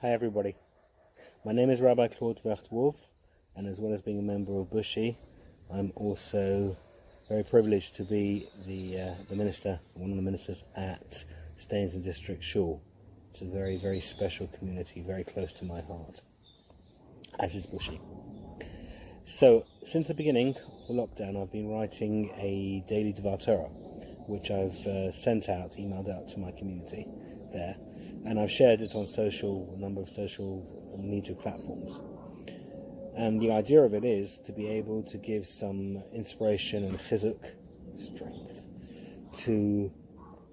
Hi everybody, my name is Rabbi Claude Vertwolf, and as well as being a member of Bushi, I'm also very privileged to be the minister, one of the ministers at Staines and District Shul, which is a very, very special community, very close to my heart, as is Bushi. So, since the beginning of the lockdown, I've been writing a daily Dvar Torah, which I've emailed out to my community there, and I've shared it on a number of social media platforms. And the idea of it is to be able to give some inspiration and chizuk, strength, to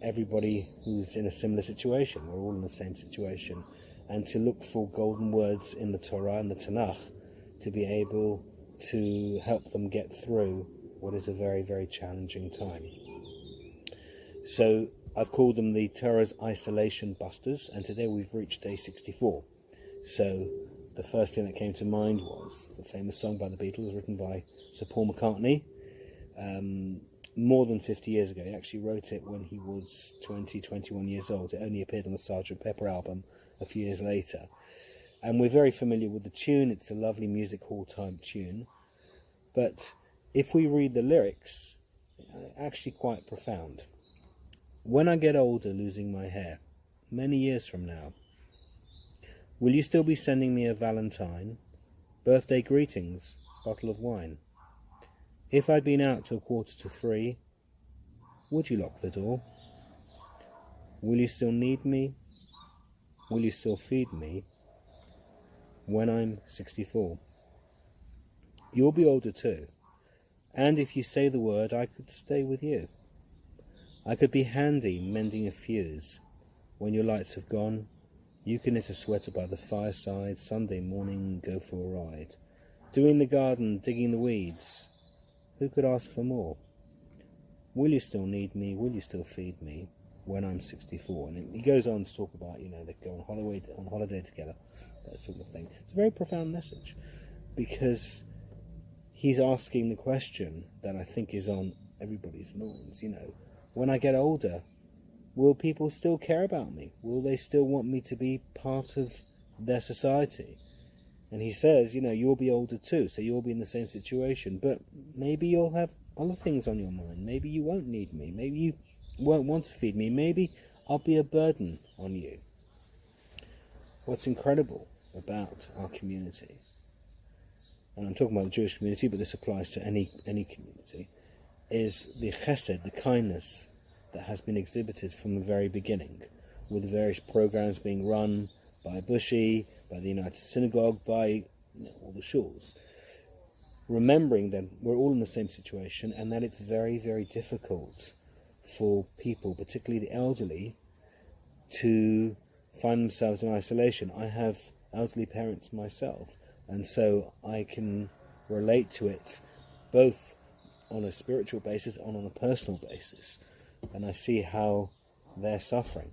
everybody who's in a similar situation. We're all in the same situation. And to look for golden words in the Torah and the Tanakh to be able to help them get through what is a very, very challenging time. So I've called them the Torah's Isolation Busters, and today we've reached day 64. So the first thing that came to mind was the famous song by the Beatles, written by Sir Paul McCartney, more than 50 years ago. He actually wrote it when he was 21 years old. It only appeared on the Sgt. Pepper album a few years later. And we're very familiar with the tune. It's a lovely music hall type tune. But if we read the lyrics, actually quite profound. When I get older, losing my hair, many years from now, will you still be sending me a valentine, birthday greetings, bottle of wine? If I'd been out till 2:45, would you lock the door? Will you still need me? Will you still feed me when I'm 64? You'll be older too, and if you say the word, I could stay with you. I could be handy mending a fuse. When your lights have gone, you can knit a sweater by the fireside, Sunday morning, go for a ride. Doing the garden, digging the weeds. Who could ask for more? Will you still need me? Will you still feed me when I'm 64? And he goes on to talk about, they go on holiday together, that sort of thing. It's a very profound message, because he's asking the question that I think is on everybody's minds, when I get older, will people still care about me? Will they still want me to be part of their society? And he says, you'll be older too, so you'll be in the same situation, but maybe you'll have other things on your mind. Maybe you won't need me. Maybe you won't want to feed me. Maybe I'll be a burden on you. What's incredible about our community, and I'm talking about the Jewish community, but this applies to any community, is the chesed, the kindness that has been exhibited from the very beginning, with the various programs being run by Bushi, by the United Synagogue, by all the shuls. Remembering that we're all in the same situation, and that it's very, very difficult for people, particularly the elderly, to find themselves in isolation. I have elderly parents myself, and so I can relate to it both on a spiritual basis and on a personal basis, and I see how they're suffering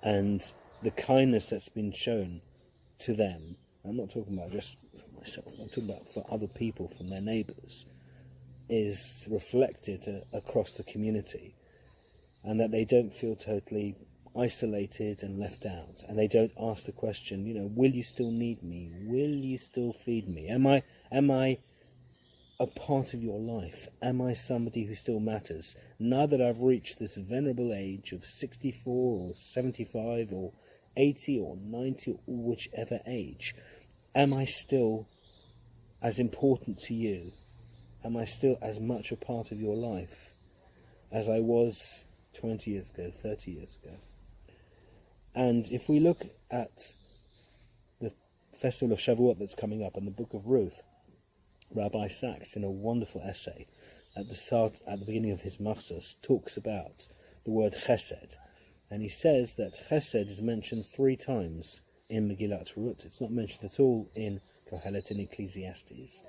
and the kindness that's been shown to them. I'm not talking about just for myself, I'm talking about for other people, from their neighbours, is reflected across the community, and that they don't feel totally isolated and left out, and they don't ask the question, will you still need me? Will you still feed me? Am I a part of your life? Am I somebody who still matters? Now that I've reached this venerable age of 64 or 75 or 80 or 90 or whichever age, am I still as important to you? Am I still as much a part of your life as I was 20 years ago, 30 years ago? And if we look at the festival of Shavuot that's coming up and the book of Ruth, Rabbi Sachs, in a wonderful essay at the beginning of his Machzos, talks about the word chesed, and he says that chesed is mentioned 3 times in Megillat Ruth. It's not mentioned at all in Kohelet and Ecclesiastes,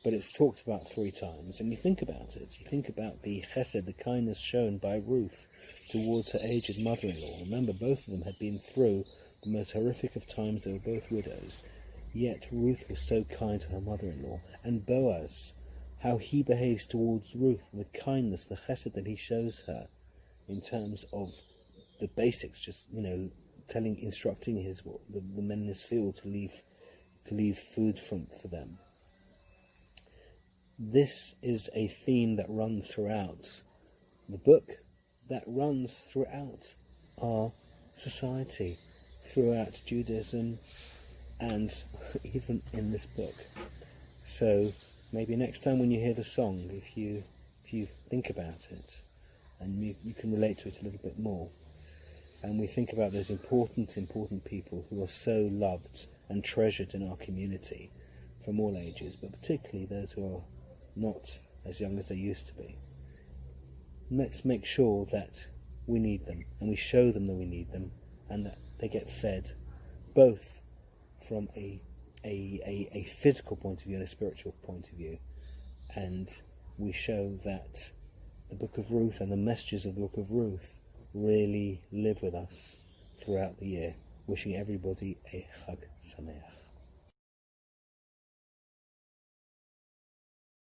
but it's talked about 3 times. And you think about it, you think about the chesed, the kindness shown by Ruth towards her aged mother-in-law. Remember, both of them had been through the most horrific of times. They were both widows. Yet Ruth was so kind to her mother-in-law. And Boaz, how he behaves towards Ruth, the kindness, the chesed that he shows her in terms of the basics, just, instructing the men in his field to leave food for them. This is a theme that runs throughout the book, that runs throughout our society, throughout Judaism, and even in this book. So maybe next time when you hear the song, if you think about it, and you can relate to it a little bit more, and we think about those important people who are so loved and treasured in our community from all ages, but particularly those who are not as young as they used to be. Let's make sure that we need them, and we show them that we need them, and that they get fed, both from a physical point of view and a spiritual point of view. And we show that the Book of Ruth and the messages of the Book of Ruth really live with us throughout the year. Wishing everybody a Chag Sameach.